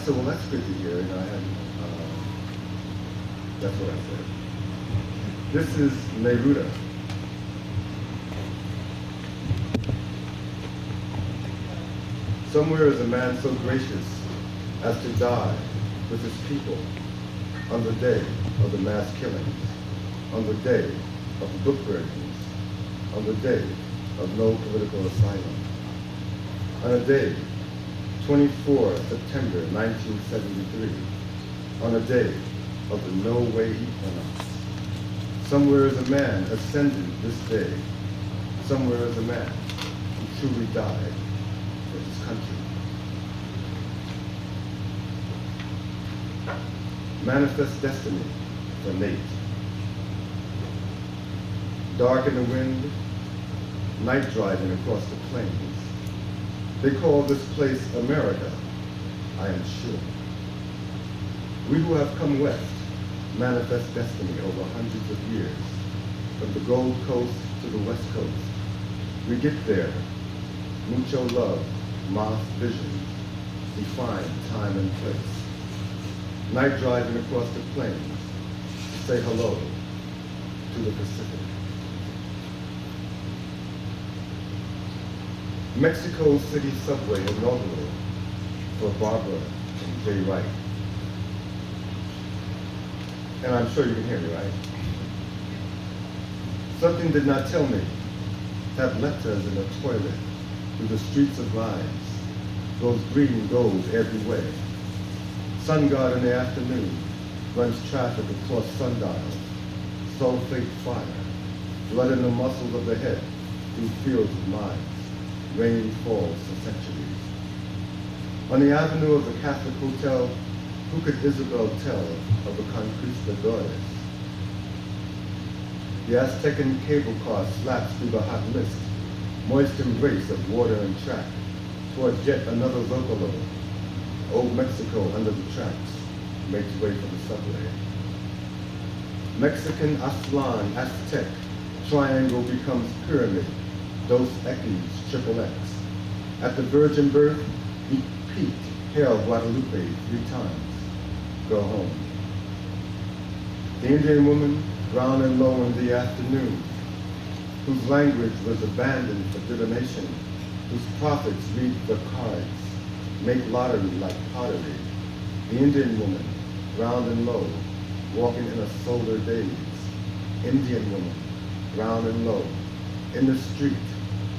said, well, that's good to hear, and I hadn't, that's what I said. This is Neruda. Somewhere is a man so gracious as to die with his people on the day of the mass killings, on the day of the book burnings, on the day of no political asylum, on a day, 24 September 1973, on a day of the No Way equinox. Somewhere is a man ascendant this day. Somewhere is a man who truly died for his country. Manifest Destiny for Nate. Dark in the wind, night driving across the plains. They call this place America, I am sure. We who have come west manifest destiny over hundreds of years, from the Gold Coast to the West Coast. We get there, mucho love, Mars vision, define time and place. Night driving across the plains to say hello to the Pacific. Mexico City subway inaugural for Barbara and Jay Wright. And I'm sure you can hear me, right? Something did not tell me. Have letters in a toilet through the streets of lives. Those green goes every way. Sun God in the afternoon runs traffic across sundials. Sulfate fire, blood in the muscles of the head through fields of mines. Rain falls for centuries. On the avenue of the Catholic Hotel, who could Isabel tell of the conquistadores? The Aztecan cable car slaps through the hot mist, moist embrace of water and track, towards yet another Zocalo. Old Mexico under the tracks makes way for the subway. Mexican Aztlan, Aztec, triangle becomes pyramid, Dos Equis, triple X. At the virgin birth, he peaked, hail Guadalupe 3 times. Go home. The Indian woman, brown and low in the afternoon, whose language was abandoned for divination, whose prophets read the cards, make lottery like pottery. The Indian woman, round and low, walking in a solar daze. Indian woman, round and low, in the street,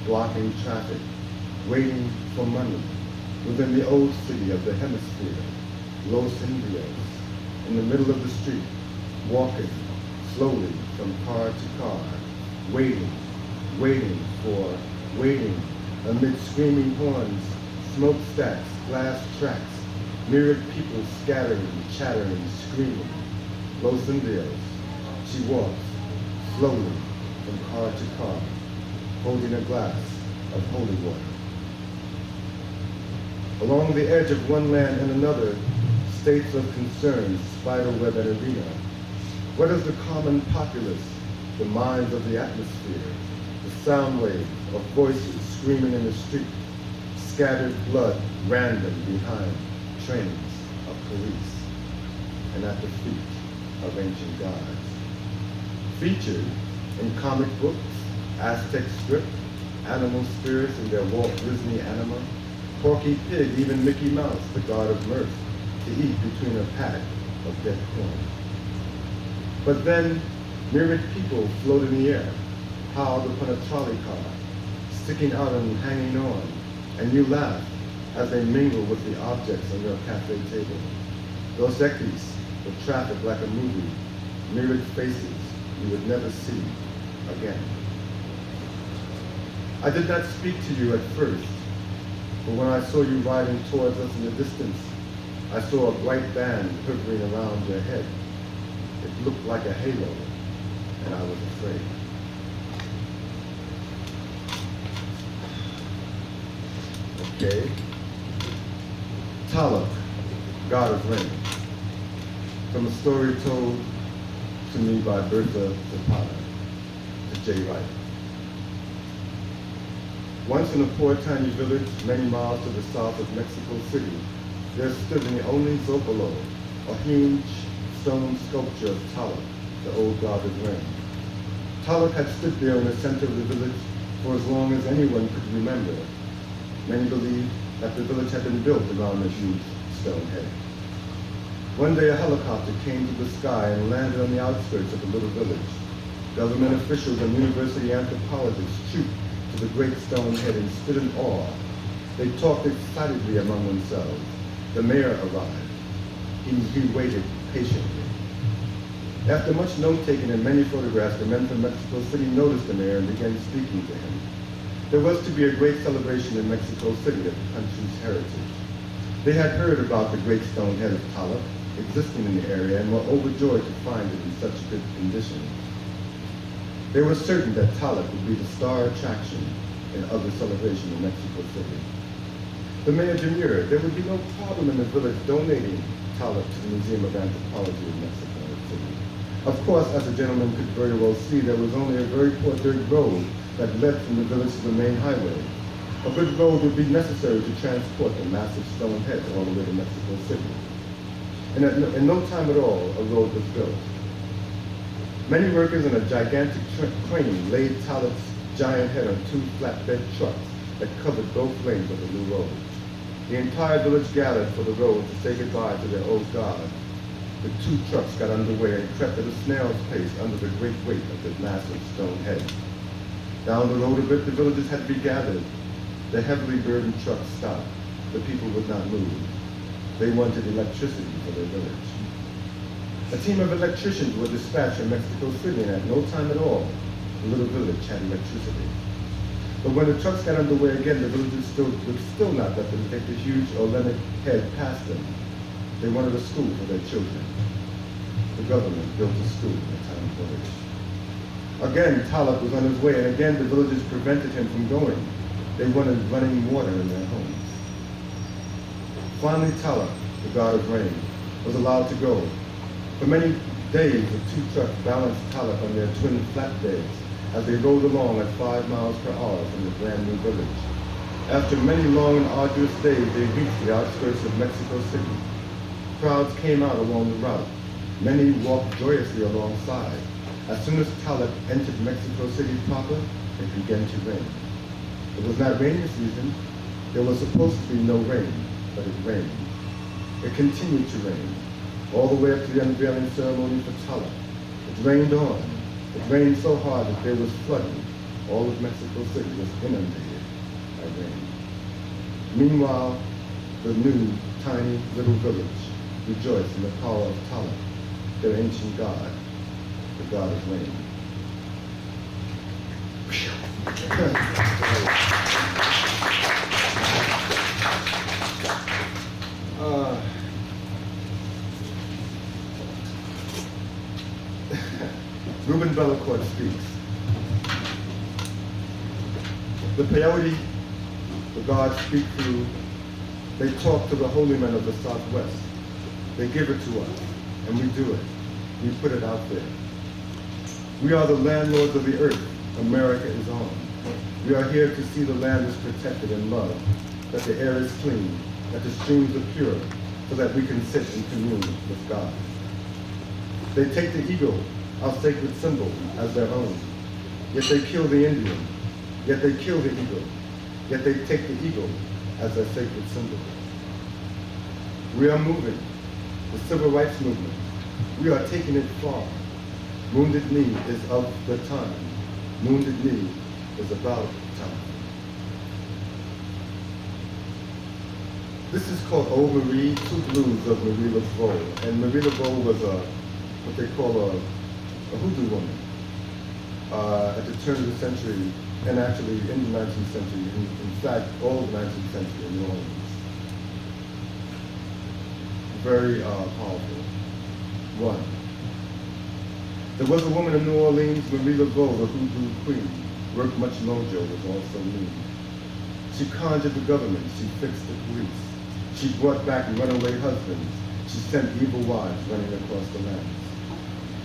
blocking traffic, waiting for money, within the old city of the hemisphere, Los Indios, in the middle of the street, walking slowly from car to car, waiting, waiting, amid screaming horns, smokestacks, glass tracks, myriad people scattering, chattering, screaming. Los Indios, she walks slowly from car to car, holding a glass of holy water. Along the edge of one land and another, states of concern, spiderweb and arena. What is the common populace, the minds of the atmosphere, the sound wave of voices screaming in the street, scattered blood random behind trains of police, and at the feet of ancient gods. Featured in comic books, Aztec script, animal spirits in their Walt Disney anima, Porky Pig, even Mickey Mouse, the god of mirth, to eat between a pack of dead corn. But then, myriad people float in the air, piled upon a trolley car, sticking out and hanging on, and you laugh as they mingle with the objects on your cafe table. Dos Equis, with traffic like a movie, myriad faces you would never see again. I did not speak to you at first, but when I saw you riding towards us in the distance, I saw a bright band quivering around your head. It looked like a halo, and I was afraid. Okay. Taluk, God of Rain, from a story told to me by Bertha Zapata to Jay Wright. Once in a poor tiny village many miles to the south of Mexico City, there stood in the only Zopolo a huge stone sculpture of Talak, the old god of rain. Talak had stood there in the center of the village for as long as anyone could remember. Many believe that the village had been built around this huge stone head. One day a helicopter came to the sky and landed on the outskirts of the little village. Government officials and university anthropologists trooped to the great stone head and stood in awe. They talked excitedly among themselves. The mayor arrived. He waited patiently. After much note-taking and many photographs, the men from Mexico City noticed the mayor and began speaking to him. There was to be a great celebration in Mexico City of the country's heritage. They had heard about the great stone head of Talak existing in the area and were overjoyed to find it in such good condition. They were certain that Talak would be the star attraction in other celebrations in Mexico City. The mayor demurred. There would be no problem in the village donating Talak to the Museum of Anthropology in Mexico City. Of course, as the gentleman could very well see, there was only a very poor dirt road that led from the village to the main highway. A good road would be necessary to transport the massive stone head all the way to Mexico City. And in no time at all, a road was built. Many workers in a gigantic crane laid Talak's giant head on two flatbed trucks that covered both lanes of the new road. The entire village gathered for the road to say goodbye to their old god. The two trucks got underway and crept at a snail's pace under the great weight of the massive stone head. Down the road a bit, the villagers had to be gathered. The heavily burdened trucks stopped. The people would not move. They wanted electricity for their village. A team of electricians were dispatched from Mexico City, and at no time at all, the little village had electricity. But when the trucks got underway again, the villagers would still not let them take the huge Olenic head past them. They wanted a school for their children. The government built a school in the town village. Again, Talak was on his way, and again the villagers prevented him from going. They wanted running water in their homes. Finally, Talak, the god of rain, was allowed to go. For many days, the two trucks balanced Talak on their twin flatbeds as they rode along at 5 miles per hour from the brand new village. After many long and arduous days, they reached the outskirts of Mexico City. Crowds came out along the route. Many walked joyously alongside. As soon as Talak entered Mexico City proper, it began to rain. It was not rainy season. There was supposed to be no rain, but it rained. It continued to rain, all the way up to the unveiling ceremony for Talak. It rained on. It rained so hard that there was flooding. All of Mexico City was inundated by rain. Meanwhile, the new, tiny, little village rejoiced in the power of Talak, their ancient god, the god of rain. Ruben Bellacourt speaks. The peyote, the gods speak through, they talk to the holy men of the Southwest. They give it to us, and we do it. We put it out there. We are the landlords of the earth. America is on. We are here to see the land is protected and loved, that the air is clean, that the streams are pure, so that we can sit and commune with God. They take the eagle, our sacred symbol, as their own. Yet they kill the Indian. Yet they kill the eagle. Yet they take the eagle as their sacred symbol. We are moving. The civil rights movement. We are taking it far. Wounded Knee is of the time. Wounded Knee is about time. This is called Old Marie, Two Blues of Marie Laveau. And Marie Laveau was what they call a hoodoo woman at the turn of the century, and actually in the 19th century, in fact, all of the 19th century in New Orleans. Very powerful. One. There was a woman in New Orleans, Marie Laveau, the hoodoo queen. Worked much mojo, was also mean. She conjured the government. She fixed the police. She brought back runaway husbands. She sent evil wives running across the land.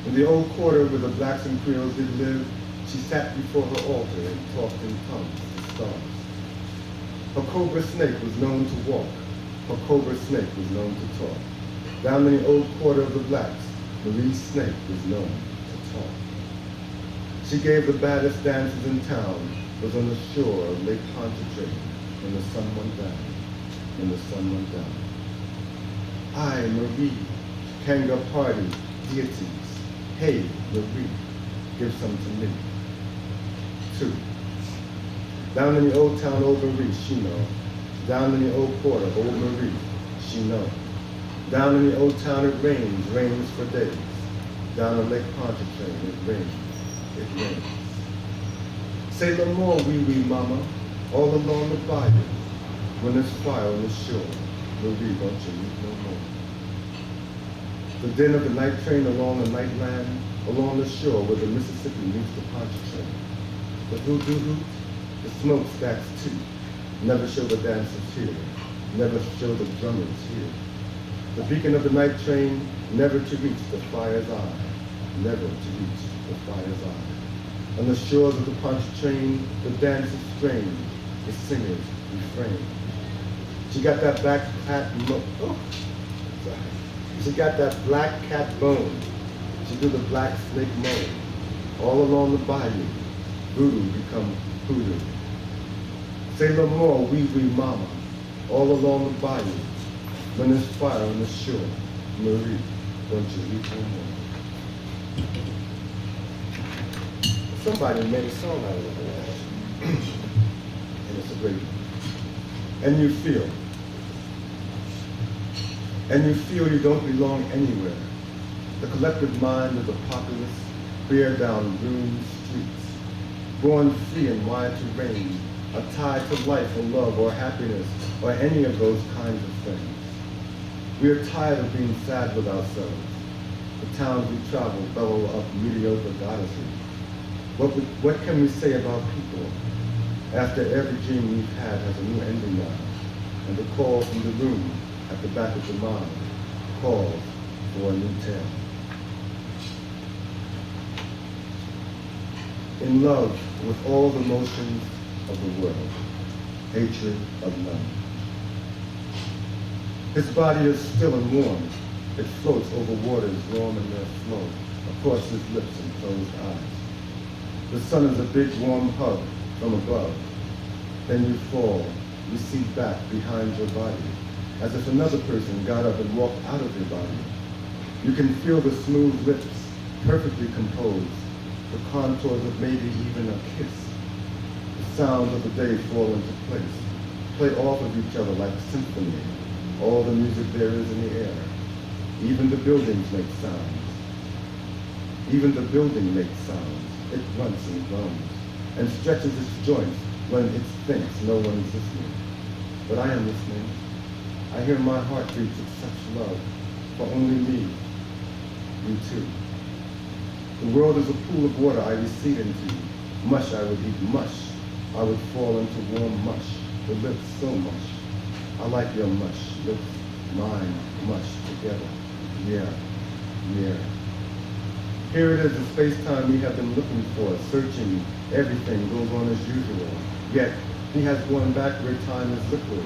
In the old quarter where the blacks and Creoles did live, she sat before her altar and talked in tongues to stars. Her cobra snake was known to walk. her cobra snake was known to talk. Down in the old quarter of the blacks, Marie's snake was known to talk. She gave the baddest dances in town, was on the shore of Lake Pontchartrain when the sun went down, when the sun went down. I, Marie, Kanga party, deities, hey, Marie, give some to me. 2. Down in the old town, old Marie, she know. Down in the old quarter, old Marie, she know. Down in the old town, it rains for days. Down in Lake Pontchartrain, it rains. Say no more, wee mama, all along the bayou. When there's fire on the shore, Marie, don't you weep no more. The din of the night train along the night land, along the shore where the Mississippi meets the Pontchartrain. The hoot, the smokestacks too, never show the dancers here, never show the drummers here. The beacon of the night train, never to reach the fire's eye, never to reach the fire's eye. On the shores of the Pontchartrain, the dancers strain, the singers refrain. She got that She got that black cat bone. She do the black snake moan. All along the bayou, voodoo become hoodoo. Say no more, wee mama, all along the bayou. When there's fire on the shore, Marie, don't you weep no more. Somebody made a song out of it. And it's a great one. And you feel you don't belong anywhere. The collective mind of the populace bear down ruined streets, born free and wide to range, are tied to life or love or happiness or any of those kinds of things. We are tired of being sad with ourselves. The towns we travel bellow up mediocre goddesses. What can we say about people after every dream we've had has a new ending now, and the call from the room at the back of the mind calls for a new tale. In love with all the motions of the world, hatred of none. His body is still and warm. It floats over waters warm in their flow, across his lips and closed eyes. The sun is a big warm hug from above. Then you fall, recede back behind your body, as if another person got up and walked out of your body. You can feel the smooth lips, perfectly composed, the contours of maybe even a kiss. The sounds of the day fall into place, play off of each other like a symphony, all the music there is in the air. Even the buildings make sounds. Even the building makes sounds. It grunts and groans, and stretches its joints when it thinks no one is listening. But I am listening. I hear my heart beats with such love for only me, you too. The world is a pool of water I recede into. Mush I would eat, mush. I would fall into warm mush. The lips so much. I like your mush, lips, mine, mush together. Yeah. Here it is, the space-time we have been looking for, searching. Everything goes on as usual. Yet he has gone back where time is liquid,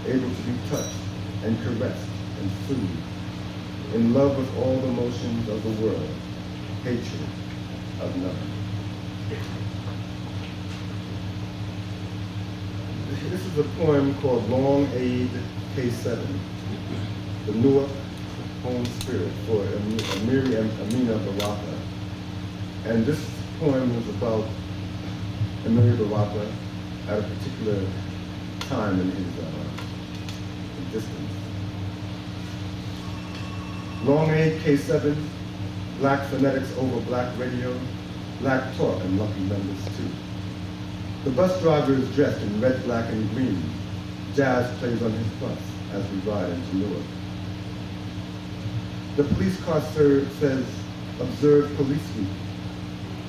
able to be touched and caressed and soothed. In love with all the motions of the world, hatred of none. This is a poem called Long Aid K7, the Newark Home Spirit for Amiri and Amina Baraka. And this poem was about Amiri Baraka at a particular time in his existence. Long Aid K7, black phonetics over black radio, black talk and lucky numbers too. The bus driver is dressed in red, black, and green. Jazz plays on his bus as we ride into Newark. The police car says, observe police week,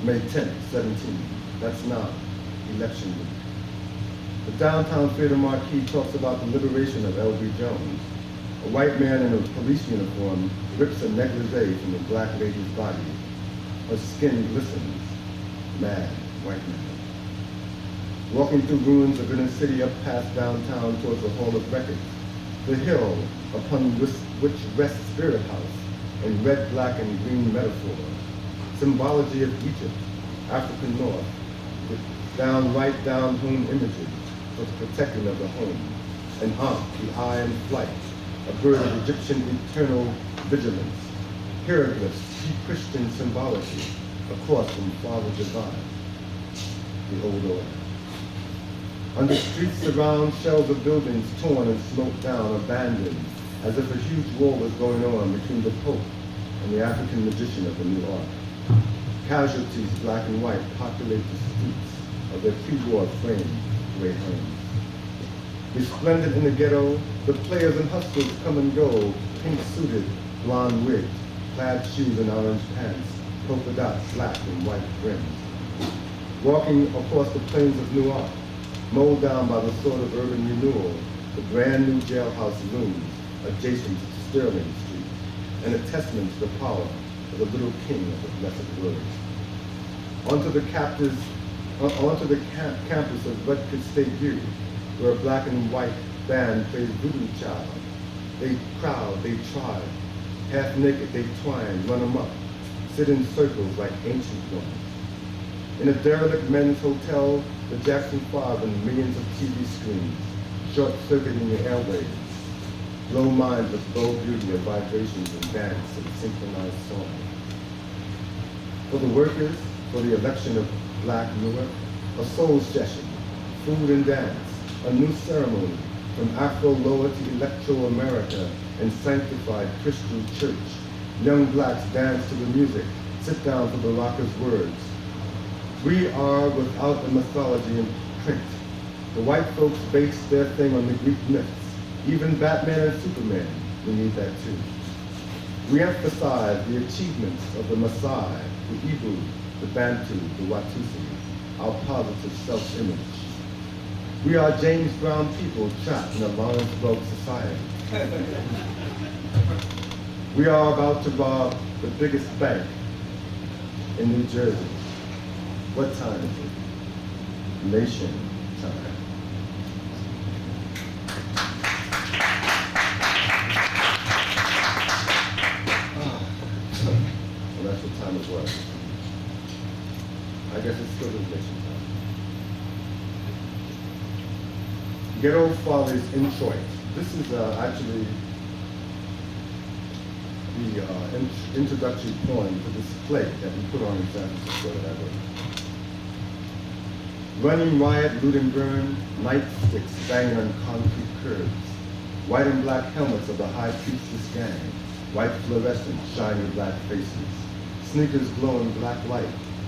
May 10th, 17. That's now, election week. The downtown theater marquee talks about the liberation of L.B. Jones. A white man in a police uniform rips a negligee from a black lady's body. Her skin glistens. Mad white man. Walking through ruins of inner city up past downtown towards the Hall of Records. the hill upon which rests Spirit House, in red, black, and green metaphor, symbology of Egypt, African North, with downright down-home images for the protecting of the home, and Ankh, the eye in flight, a bird of Egyptian eternal vigilance, hieroglyphs, Christian symbology, across from Father Divine, the old order. Under streets surround shells of buildings torn and smoked down, abandoned, as if a huge war was going on between the Pope and the African magician of the new art. Casualties, black and white, populate the streets of their pre-war framed gray homes. Resplendent in the ghetto, the players and hustlers come and go, pink-suited, blonde-wigged, plaid shoes and orange pants, polka dots, black and white brims. Walking across the plains of Newark, mowed down by the sword of urban renewal, the brand new jailhouse looms adjacent to Sterling Street, and a testament to the power of the little king of the blessed word. Onto the campus of Redwood State U, where a black and white band plays Voodoo Child. They crowd, they try, half naked they twine, run amok, sit in circles like ancient ones. In a derelict men's hotel, the Jackson 5 and millions of TV screens, short-circuiting the airwaves, blow minds with bow beauty of vibrations and dance and synchronized song. For the workers, for the election of Black Newark, a soul session, food and dance, a new ceremony from Afro-Lower to Electro-America and sanctified Crystal Church. Young blacks dance to the music, sit down for the rocker's words. We are without a mythology in print. The white folks base their thing on the Greek myths. Even Batman and Superman, we need that too. We emphasize the achievements of the Maasai, the Ibu, the Bantu, the Watusi, our positive self-image. We are James Brown people trapped in a Lawrenceburg society. We are about to rob the biggest bank in New Jersey. What time is it? Nation time. Well, that's what time it was. I guess it's still nation time. Ghetto Follies in Detroit. This is actually the introductory poem to this play that we put on in San Francisco that I wrote. Running riot, loot and burn, nightsticks banging on concrete curbs, white and black helmets of the high priestess gang, white fluorescent, shiny black faces, sneakers glowing black light,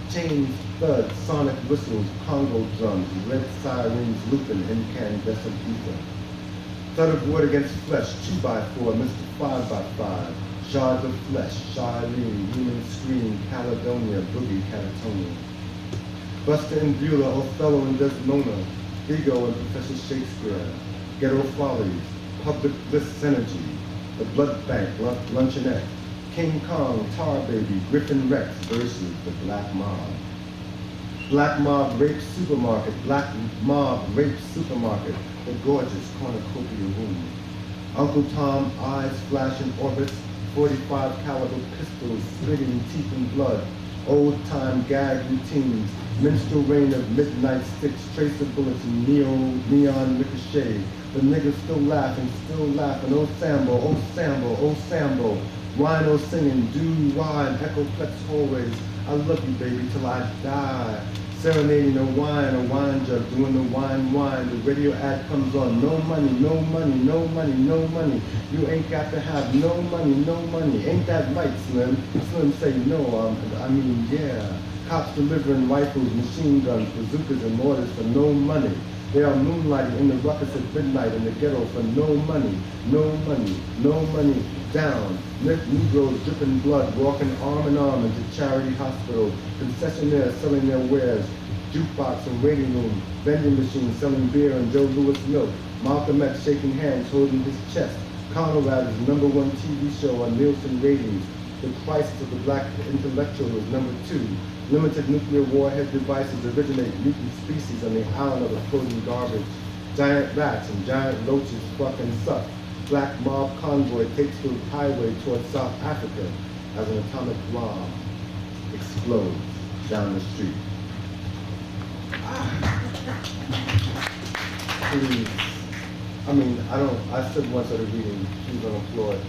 chains, thuds, sonic whistles, Congo drums, red sirens looping incandescent ether. Thud of wood against flesh, 2x4, Mr. 5x5, shards of flesh, Charlene, human scream, Caledonia, boogie, catatonia. Buster and Beulah, Othello and Desdemona, Vigo and Professor Shakespeare, Ghetto Follies, Public Bliss Synergy, The Blood Bank, Luncheonette, King Kong, Tar Baby, Griffin Rex versus the Black Mob. Black Mob Rape Supermarket, Black Mob Rape Supermarket, the gorgeous cornucopia room. Uncle Tom, eyes flashing orbits, 45 caliber pistols, slitting teeth and blood, old-time gag routines, minstrel rain of midnight sticks, tracer bullets, and neon ricochet. The niggas still laughing, oh Sambo, oh Sambo, oh Sambo. Rhino singing, do wine, echoplex hallways. I love you, baby, till I die. Serenading a wine jug, doing the wine. The radio ad comes on, no money, no money, no money, no money. You ain't got to have no money, no money. Ain't that right, Slim? Slim say no, I mean, yeah. Cops delivering rifles, machine guns, bazookas, and mortars for no money. They are moonlighting in the ruckus at midnight in the ghetto for no money, no money, no money. Down, Negroes dripping blood, walking arm in arm into charity hospitals, concessionaires selling their wares, jukebox and waiting room, vending machines selling beer and Joe Louis milk, Malcolm X shaking hands, holding his chest, Conrad's #1 TV show on Nielsen ratings, The Crisis of the Black Intellectual was #2, limited nuclear warhead devices originate mutant species on the island of the floating garbage, giant rats and giant roaches fuck and suck, black mob convoy takes the highway towards South Africa as an atomic bomb explodes down the street. Please. I said once at a reading, she was unemployed,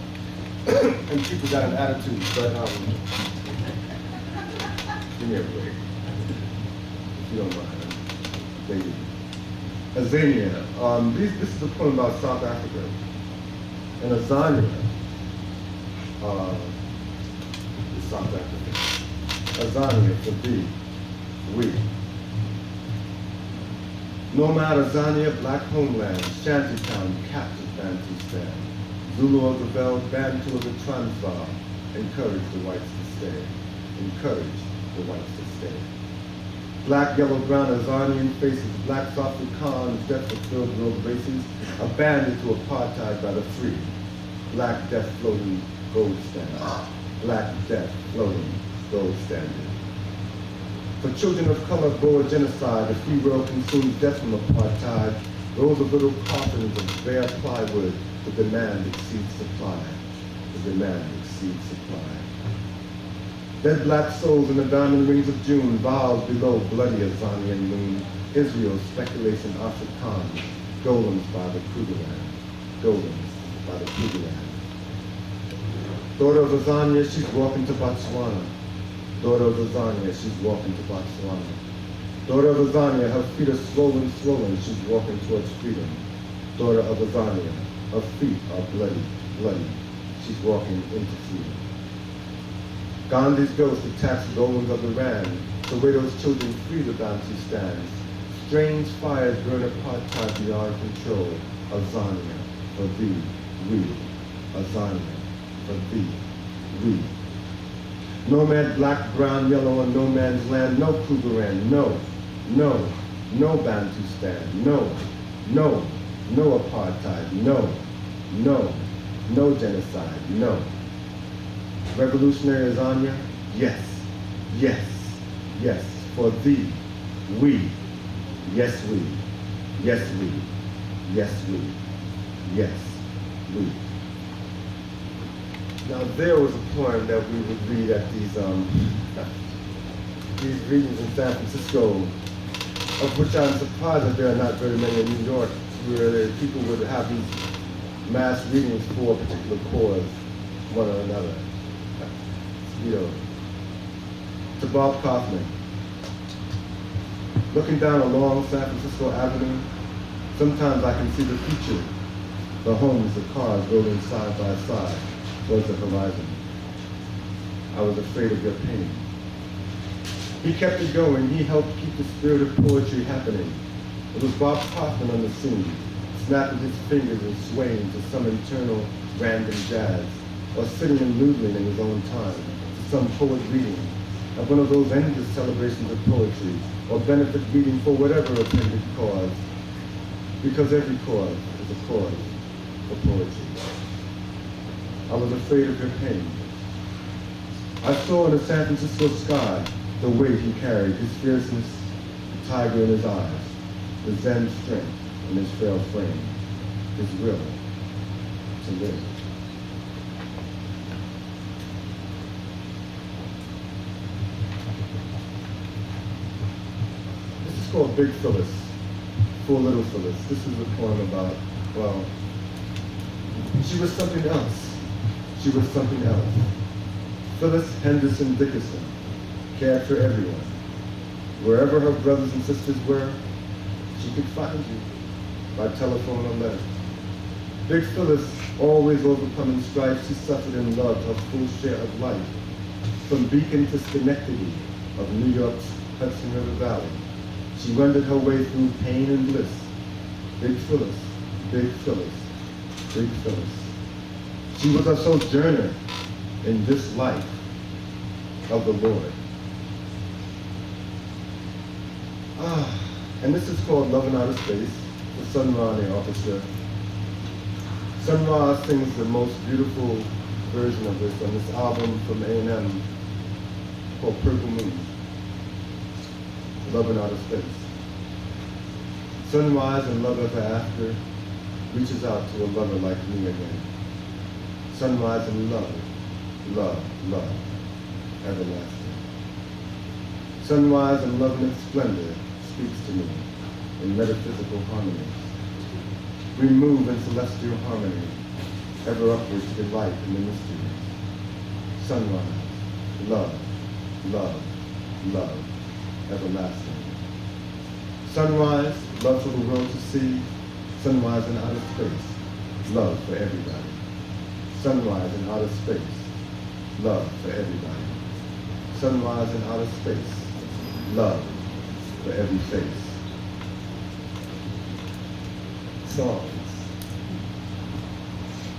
and people got an attitude, but give me a break, if you don't mind. Thank you. Azania. This is a poem about South Africa. And Azania is South Africa. Azania for thee, we. Nomad Azania, black homeland, shantytown, captive Bantustan. Zulu of the Veld, Bantu of the Transvaal, encourage the whites to stay. Encourage the whites to stay. Black, yellow, brown, Azanian faces, black Afrikaans, death of filled world races, abandoned to apartheid by the free. Black death floating gold standard. Black death floating gold standard. For children of color, Boer genocide, the free world consumes death from apartheid. Rows of little coffins of bare plywood, the demand exceeds supply. The demand exceeds supply. Dead black souls in the diamond rings of June, vows below bloody Azanian moon. Israel, speculation, Afrikaans, golems by the Krugerland. Golems by the Krugerland. Daughter of Azania, she's walking to Botswana. Daughter of Azania, she's walking to Botswana. Daughter of Azania, her feet are swollen, she's walking towards freedom. Daughter of Azania, her feet are bloody, she's walking into freedom. Gandhi's ghost attacks the golems of the Rand, the way those children free the Bantu stands. Strange fires burn apartheid beyond control. Azania, for thee, we. Azania, for thee, we. No man, black, brown, yellow, on no man's land, no Krugerrand, no Bantustan, no apartheid, no genocide, no. Revolutionary Azania, yes, for thee, we, yes we, Now there was a poem that we would read at these readings in San Francisco, of which I'm surprised that there are not very many in New York, where people would have these mass readings for a particular cause, one or another. To Bob Kaufman. Looking down a long San Francisco avenue, sometimes I can see the future, the homes, the cars rolling side by side towards the horizon. I was afraid of your pain. He kept it going. He helped keep the spirit of poetry happening. It was Bob Kaufman on the scene, snapping his fingers and swaying to some internal random jazz, or sitting and noodling in his own time, to some poet reading, at one of those endless celebrations of poetry, or benefit reading for whatever appended cause, because every cause is a cause for poetry. I was afraid of your pain. I saw in the San Francisco sky the weight he carried, his fierceness, the tiger in his eyes, the Zen strength in his frail frame, his will to live. This is called Big Phyllis, for Little Phyllis. This is a poem about, well, she was something else. She was something else. Phyllis Henderson Dickerson cared for everyone. Wherever her brothers and sisters were, she could find you by telephone or letter. Big Phyllis, always overcoming strife, she suffered and loved her full share of life. From Beacon to Schenectady of New York's Hudson River Valley, she wended her way through pain and bliss. Big Phyllis, Big Phyllis, Big Phyllis. She was a sojourner in this life of the Lord. And this is called Love in Outer Space, the Sun Ra and the Orchestra. Sun Ra sings the most beautiful version of this on this album from A&M called Purple Moon, Love in Outer Space. Sunrise and love ever after, reaches out to a lover like me again. Sunrise and love, love, love, everlasting. Sunrise and love in its splendor speaks to me in metaphysical harmony. We move in celestial harmony, ever upward to delight in the mysteries. Sunrise, love, love, love, everlasting. Sunrise, love for the world to see. Sunrise in outer space, love for everybody. Sunrise in outer space, love for everybody. Sunrise in outer space, love for every face. Songs.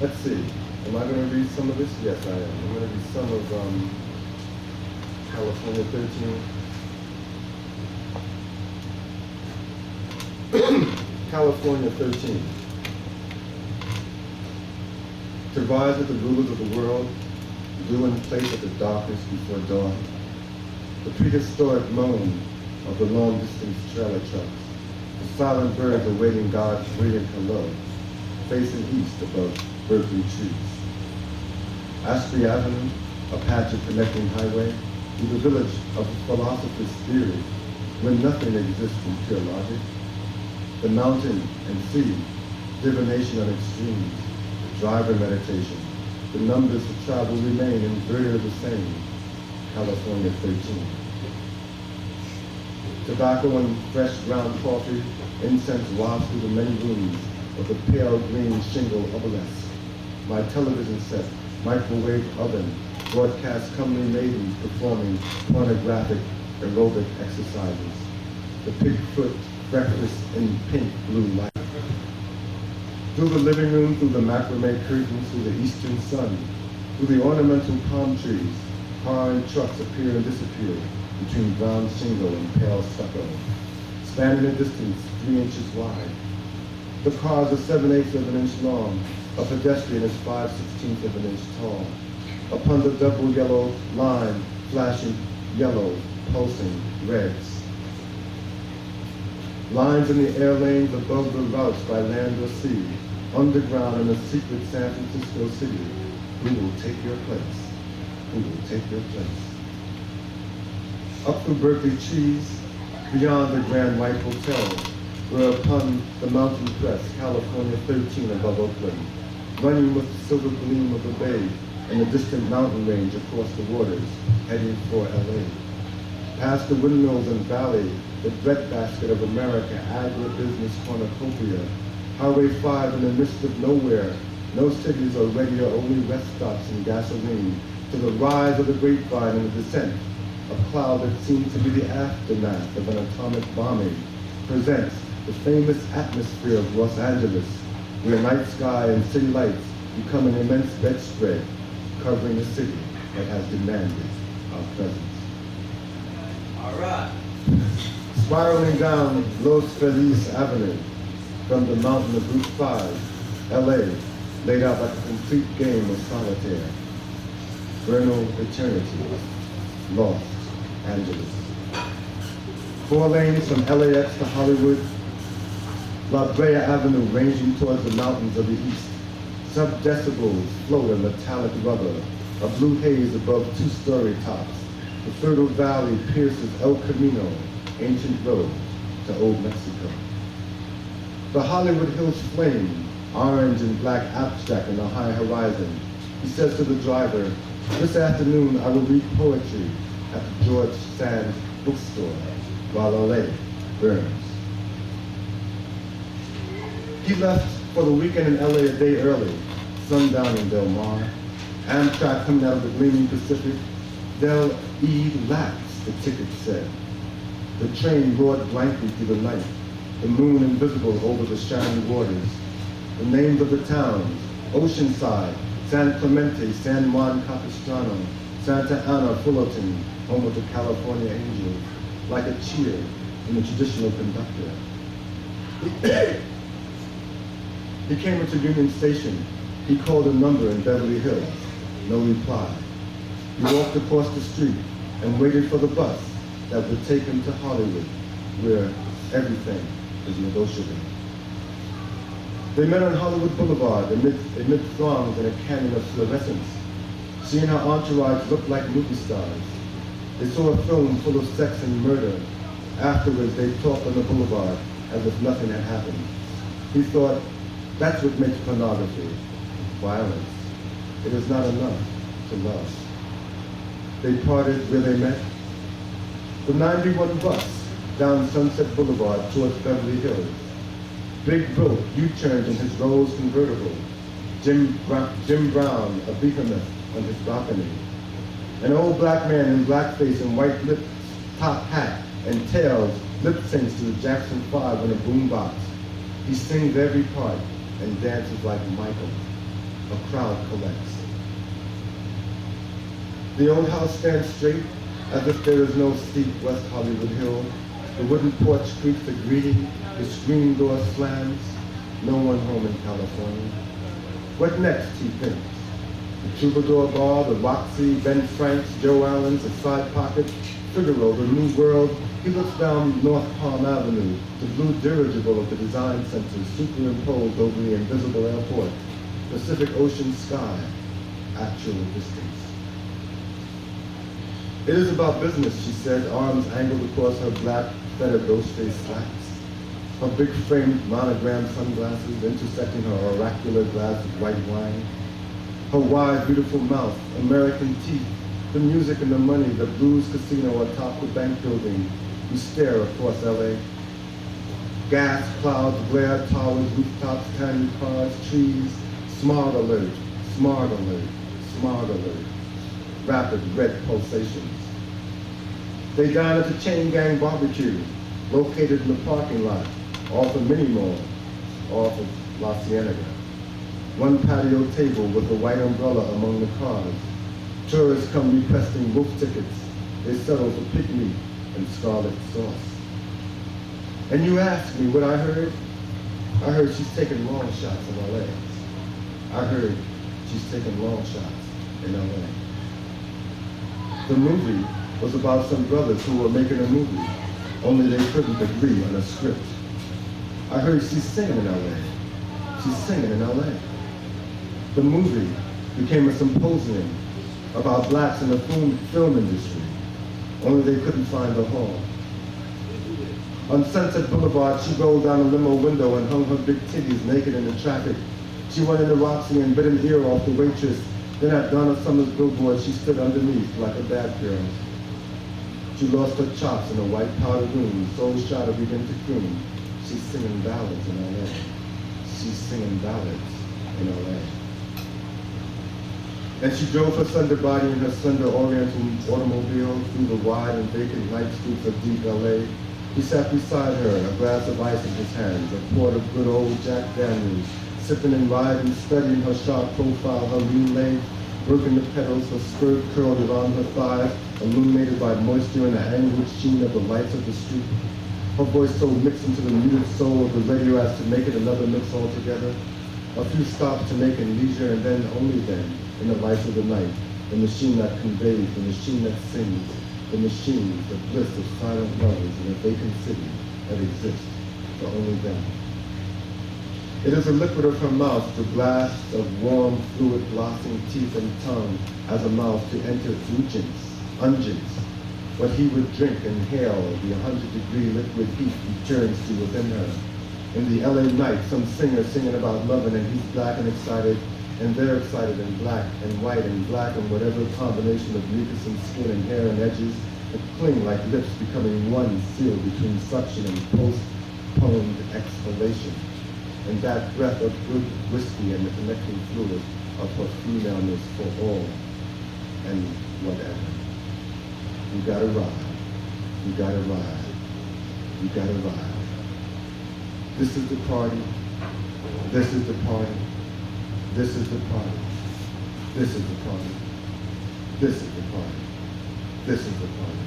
Let's see. Am I going to read some of this? Yes, I am. I'm going to read some of California 13. California 13. To rise with the rulers of the world, due in place of the darkness before dawn, the prehistoric moan of the long-distance trailer trucks, the silent birds awaiting God's brilliant hello, facing east above Berkeley trees. Ashby Avenue, a patch of connecting highway, to the village of a philosopher's theory, when nothing exists in pure logic. The mountain and sea, divination on extremes, driver meditation, the numbers of travel remain and we're the same. California 13. Tobacco and fresh ground coffee, incense wafts through the many rooms of the pale green shingle obelisk. My television set, microwave oven, broadcast comely maidens performing pornographic aerobic exercises. The pig-foot breakfast in pink blue light. Through the living room, through the macrame curtains, through the eastern sun, through the ornamental palm trees, car and trucks appear and disappear between brown shingle and pale stucco, spanning a distance 3 inches wide. The cars are 7/8 of an inch long, a pedestrian is 5/16 of an inch tall. Upon the double yellow line, flashing yellow, pulsing reds. Lines in the air lanes above the routes by land or sea, underground in a secret San Francisco city. Who will take your place? Who will take your place? Up through Berkeley trees, beyond the Grand White Hotel, where upon the mountain crest, California 13 above Oakland, running with the silver gleam of the bay and the distant mountain range across the waters, heading for LA. Past the windmills and valley, the breadbasket of America, agribusiness cornucopia, Highway 5 in the midst of nowhere, no cities or radio, only rest stops and gasoline, to the rise of the grapevine and the descent, a cloud that seems to be the aftermath of an atomic bombing, presents the famous atmosphere of Los Angeles, where night sky and city lights become an immense bedspread, covering a city that has demanded our presence. All right. Spiraling down Los Feliz Avenue from the mountain of Route 5, LA, laid out like a complete game of solitaire. Vernal eternity, Los Angeles. 4 lanes from LAX to Hollywood, La Brea Avenue ranging towards the mountains of the east. Sub-decibels float a metallic rubber, a blue haze above 2-story tops. The fertile valley pierces El Camino, ancient road to Old Mexico. The Hollywood Hills flame, orange and black abstract in the high horizon. He says to the driver, "This afternoon I will read poetry at the George Sand bookstore while LA burns." He left for the weekend in LA a day early, sundown in Del Mar. Amtrak coming out of the gleaming Pacific. Del Eid lax, the ticket said. The train roared blankly through the night, the moon invisible over the shining waters. The names of the towns: Oceanside, San Clemente, San Juan Capistrano, Santa Ana, Fullerton, home of the California Angels, like a cheer from the traditional conductor. He came into Union Station. He called a number in Beverly Hills. No reply. He walked across the street and waited for the bus that would take him to Hollywood, where everything is negotiable. They met on Hollywood Boulevard amid throngs in a canyon of fluorescence. She and her entourage looked like movie stars. They saw a film full of sex and murder. Afterwards, they talked on the boulevard as if nothing had happened. He thought, that's what makes pornography, violence. It is not enough to love. They parted where they met. The 91 bus down Sunset Boulevard towards Beverly Hills. Big Bill U-turned in his Rolls convertible. Jim Brown, a behemoth, on his balcony. An old black man in blackface and white lip top hat and tails lip syncs to the Jackson 5 on a boombox. He sings every part and dances like Michael. A crowd collects. The old house stands straight as if there is no steep West Hollywood hill. The wooden porch creaks a greeting, the screen door slams. No one home in California. What next, he thinks? The Troubadour Bar, the Roxy, Ben Frank's, Joe Allen's, the Side Pocket, Figaro, the New World. He looks down North Palm Avenue, the blue dirigible of the design center superimposed over the invisible airport, Pacific Ocean sky, actual distance. It is about business, she said, arms angled across her black, feathered Ghostface slacks. Her big framed monogram sunglasses intersecting her oracular glass of white wine. Her wide, beautiful mouth, American teeth, the music and the money, the blues casino atop the bank building. You stare across LA. Gas, clouds, glare, towers, rooftops, tiny cars, trees, smog alert, smog alert, smog alert. Rapid red pulsations. They dine at the Chain Gang Barbecue, located in the parking lot, off of Mini Mall, off of La Cienega. One patio table with a white umbrella among the cars. Tourists come requesting wolf tickets. They settle for pig meat and scarlet sauce. And you ask me what I heard? I heard she's taking long shots in LA. I heard she's taking long shots in LA. The movie was about some brothers who were making a movie, only they couldn't agree on a script. I heard she's singing in LA. She's singing in LA. The movie became a symposium about blacks in the film industry, only they couldn't find a hall. On Sunset Boulevard, she rolled down a limo window and hung her big titties naked in the traffic. She went into Roxy and bit an ear off the waitress. Then at Donna Summer's billboard, she stood underneath like a bad girl. She lost her chops in a white powder room, soul shot of begin to croon. She's singing ballads in LA. She's singing ballads in LA. And she drove her slender body in her slender oriental automobile through the wide and vacant night streets of deep LA. He sat beside her, a glass of ice in his hands, a quart of good old Jack Daniels, sipping and riding, studying her sharp profile, her lean leg, working the pedals, her skirt curled around her thighs, illuminated by moisture and the angled sheen of the lights of the street. Her voice so mixed into the muted soul of the radio as to make it another mix altogether. A few stops to make in leisure, and then, only then, in the light of the night, the machine that conveys, the machine that sings, the machine, the bliss of silent lovers in a vacant city that exists for only them. It is a liquid of her mouth, the blast of warm, fluid, glossing teeth and tongue as a mouth to enter unguents. What he would drink, inhale, the 100-degree liquid heat returns to within her. In the LA night, some singer singing about loving, and he's black and excited, and they're excited and black and white and black and whatever combination of mucus and skin and hair and edges that cling like lips becoming one seal between suction and postponed exhalation. And that breath of good whiskey and the connecting fluid of her femaleness for all and whatever. You gotta ride, you gotta ride, you gotta ride. This is the party, this is the party, this is the party, this is the party, this is the party, this is the party.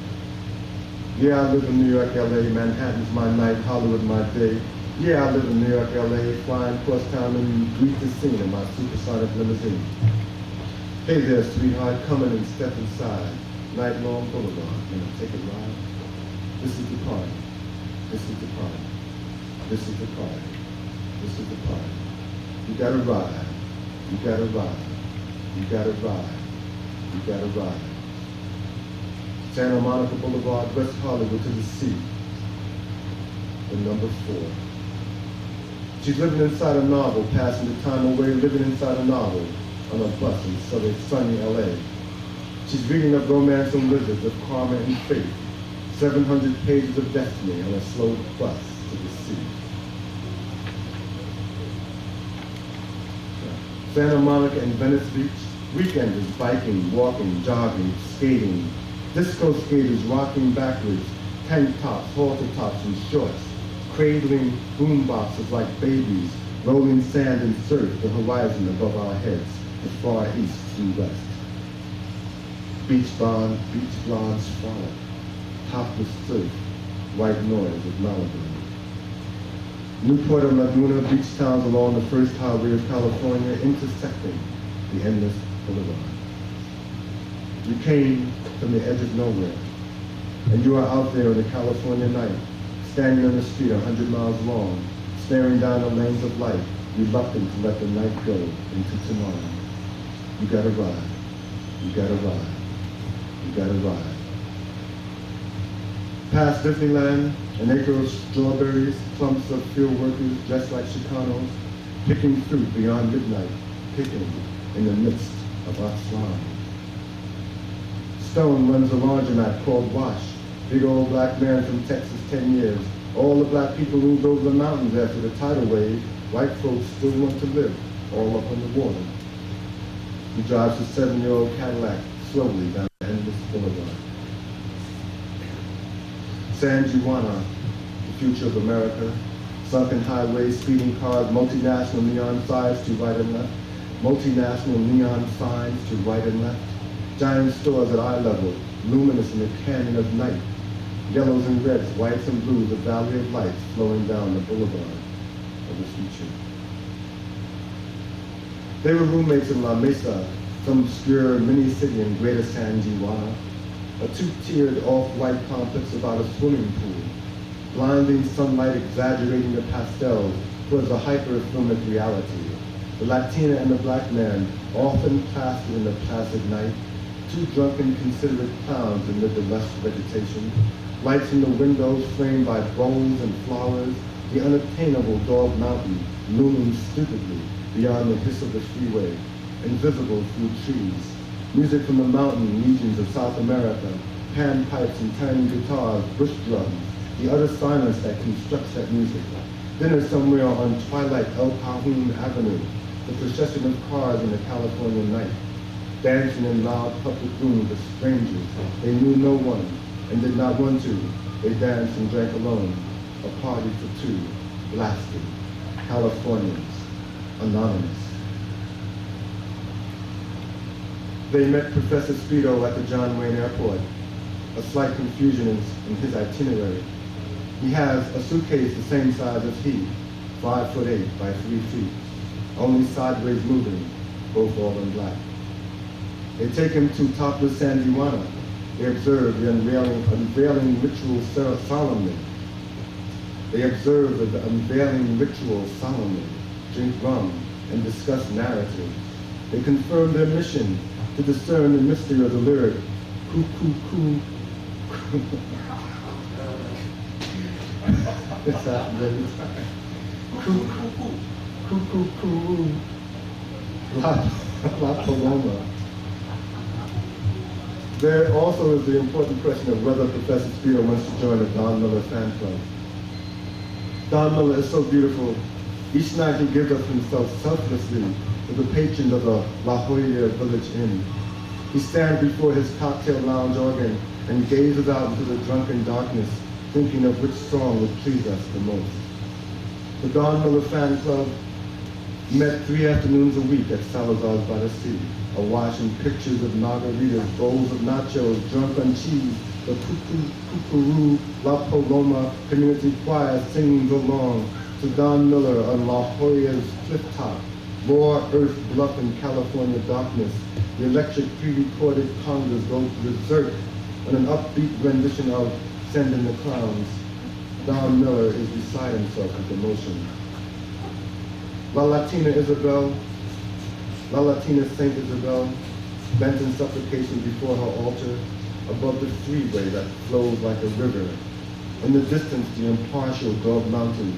Yeah, I live in New York, LA, Manhattan's my night, Hollywood my day. Yeah, I live in New York, LA, flying across town and greet the scene in my supersonic limousine. Hey there, sweetheart, come in and step inside. Night-long boulevard, gonna take a ride? This is the party, this is the party, this is the party, this is the party. You gotta ride. You gotta ride. You gotta ride. You gotta ride. Santa Monica Boulevard, West Hollywood to the sea. The number 4. She's living inside a novel, passing the time away, living inside a novel on a bus in sunny LA. She's reading of romance and wizards, of karma and fate, 700 pages of destiny on a slow bus to the sea. Santa Monica and Venice Beach, weekenders biking, walking, jogging, skating, disco skaters rocking backwards, tank tops, halter tops, and shorts, cradling boom boxes like babies, rolling sand and surf, the horizon above our heads, the far east and west. Beach blondes frolic, topless surf, white noise of Malibu. Newport and Laguna, beach towns along the first highway of California, intersecting the endless boulevard. You came from the edge of nowhere, and you are out there in the California night, standing on the street 100 miles long, staring down the lanes of light, reluctant to let the night go into tomorrow. You gotta ride. You gotta ride. You gotta ride. Past Disneyland, an acre of strawberries, clumps of field workers dressed like Chicanos, picking fruit beyond midnight, picking in the midst of our slime. Stone runs a laundromat called Wash. Big old black man from Texas, 10 years. All the black people moved over the mountains after the tidal wave. White folks still want to live all up on the water. He drives a 7-year-old Cadillac slowly down the endless boulevard. San Juana, the future of America. Sunken highways, speeding cars, multinational neon signs to right and left. Multinational neon signs to right and left. Giant stores at eye level, luminous in the canyon of night. Yellows and reds, whites and blues, a valley of lights flowing down the boulevard of the future. They were roommates in La Mesa, some obscure mini-city in Greater San Juana, a two-tiered off-white complex about a swimming pool, blinding sunlight exaggerating the pastels towards a hyper-filmic reality. The Latina and the black man, often plastered in the placid night, two drunken, considerate clowns amid the lush vegetation, lights in the windows framed by bowls and flowers, the unattainable Dog Mountain looming stupidly beyond the hiss of the freeway, invisible through trees. Music from the mountain regions of South America, panpipes and tiny guitars, bush drums, the utter silence that constructs that music. Dinner somewhere on twilight El Cajon Avenue, the procession of cars in the California night, dancing in loud public rooms with strangers. They knew no one and did not want to. They danced and drank alone. A party for two, blasted. Californians, anonymous. They met Professor Speedo at the John Wayne Airport. A slight confusion in his itinerary. He has a suitcase the same size as he, 5'8" by 3 feet, only sideways moving, both all in black. They take him to topless San Juana. They observe the unveiling ritual solemnly. They observe the unveiling ritual solemnly, drink rum, and discuss narratives. They confirm their mission to discern the mystery of the lyric, coo, coo, coo. This happens every time. Coo, coo, coo. Coo, coo, coo. La Paloma. There also is the important question of whether Professor Speedo wants to join the Don Miller fan club. Don Miller is so beautiful. Each night he gives up himself selflessly to the patrons of the La Jolla Village Inn. He stands before his cocktail lounge organ and gazes out into the drunken darkness, thinking of which song would please us the most. The Don Miller fan club met 3 afternoons a week at Salazar's by the Sea, awash in pictures of margaritas, bowls of nachos, drunk on cheese, the Cuckoo, La Paloma community choir sings along to Don Miller on La Jolla's cliff top, raw earth bluff in California darkness. The electric pre-recorded congas go berserk on an upbeat rendition of Send in the Clowns. Don Miller is beside himself with emotion. La Latina Isabel, La Latina Saint Isabel, bent in supplication before her altar, above the freeway that flows like a river. In the distance, the impartial Dog Mountain,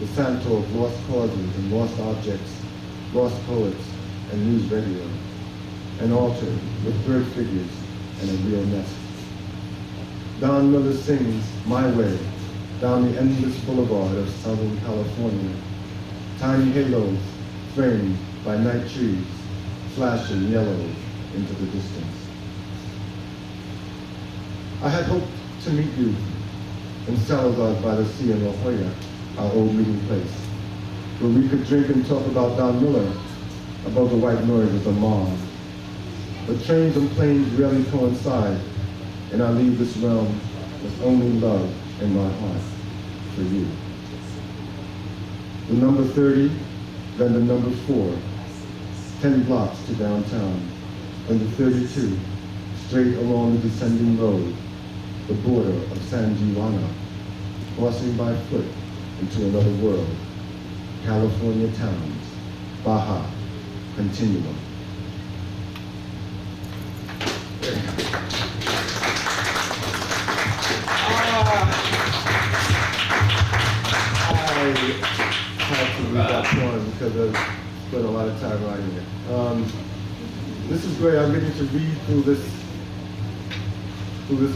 the Santo of lost causes and lost objects, lost poets and news radio. An altar with bird figures and a real nest. Don Miller sings My Way down the endless boulevard of Southern California. Tiny halos framed by night trees, flashing yellow into the distance. I had hoped to meet you in Salazar by the sea in La Jolla, our old meeting place, where we could drink and talk about Don Miller above the white noise of the mob. But trains and planes rarely coincide, and I leave this realm with only love in my heart for you. The number 30, then the number 4, 10 blocks to downtown, and the 32, straight along the descending road, the border of San Juana, crossing by foot into another world, California towns, Baja, Continuum. I had to read that poem because I've spent a lot of time writing it. This is great. I'm getting to read through this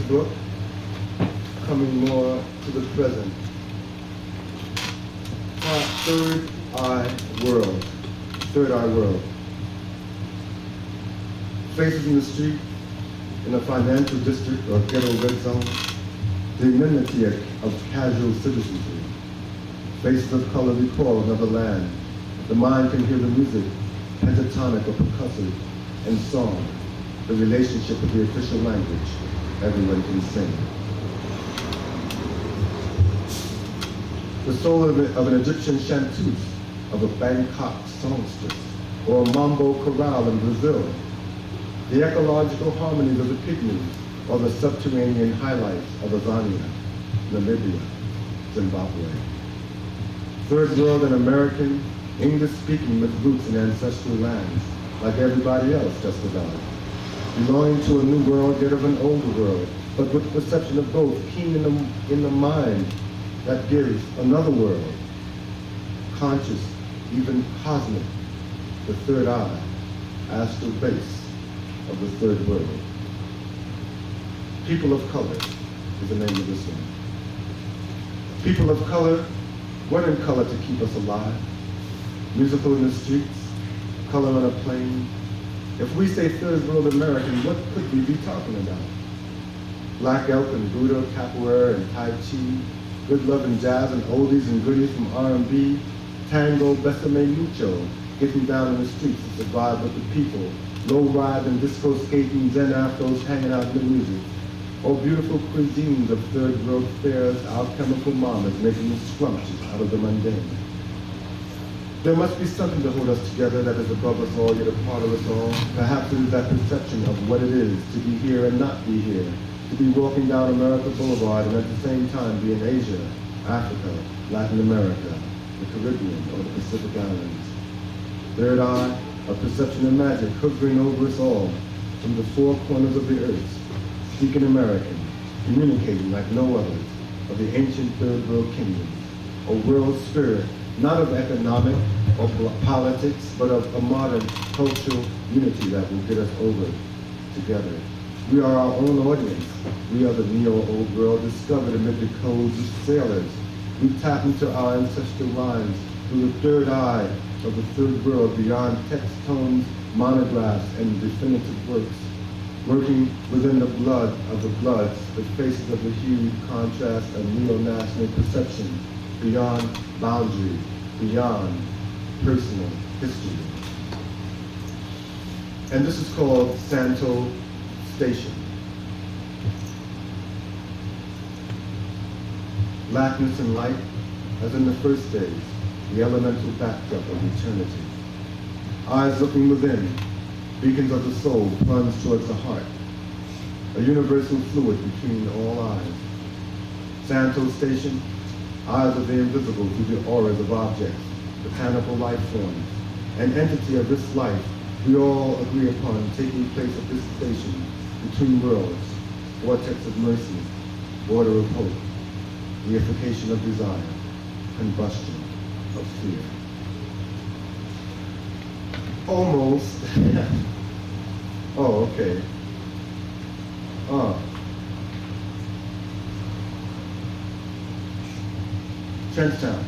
book, coming more to the present. Third Eye World. Faces in the street, in a financial district or ghetto red zone, the enmity of casual citizenry. Faces of color recall another land. The mind can hear the music, pentatonic or percussive, and song, the relationship of the official language everyone can sing. The soul of an Egyptian chanteuse, of a Bangkok songstress, or a mambo chorale in Brazil. The ecological harmonies of the pygmies, or the subterranean highlights of Azania, Namibia, Zimbabwe. Third world and American, English-speaking with roots in ancestral lands, like everybody else just about. Belonging to a new world, yet of an older world, but with the perception of both, keen in the mind that gives another world, conscious, even cosmic, the third eye, astral base of the third world. People of Color is the name of this one. People of color, what in color to keep us alive? Musical in the streets, color on a plane. If we say third world American, what could we be talking about? Black elk and Buddha, capoeira and Tai Chi, good love and jazz and oldies and goodies from R&B, tango, besame mucho, getting down in the streets to survive with the people, low ride and disco skating, zen afros hanging out in the music. Oh, beautiful cuisines of third world fairs, alchemical mamas making us scrumptious out of the mundane. There must be something to hold us together that is above us all, yet a part of us all. Perhaps it is that perception of what it is to be here and not be here, to be walking down America Boulevard and at the same time be in Asia, Africa, Latin America, the Caribbean, or the Pacific Islands. Third eye, a perception of magic hovering over us all from the four corners of the earth, speaking American, communicating like no others of the ancient third world kingdoms, a world spirit, not of economic or politics, but of a modern cultural unity that will get us over together. We are our own audience. We are the neo-old world discovered amid the codes of sailors. We tap into our ancestral lines through the third eye of the third world beyond text tones, monographs, and definitive works. Working within the blood of the bloods, the faces of the hued contrast of neo-national perception, beyond boundary, beyond personal history. And this is called Santo Station. Blackness and light, as in the first days, the elemental backdrop of eternity. Eyes looking within, beacons of the soul plunged towards the heart, a universal fluid between all eyes. Santo Station, eyes of the invisible through the auras of objects, botanical life forms, an entity of this life we all agree upon taking place at this station between worlds, vortex of mercy, water of hope, reification of desire, combustion of fear. Almost. Oh, okay. Trenchtown.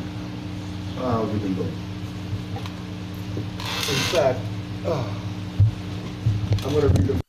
We can go. In fact, I'm going to read the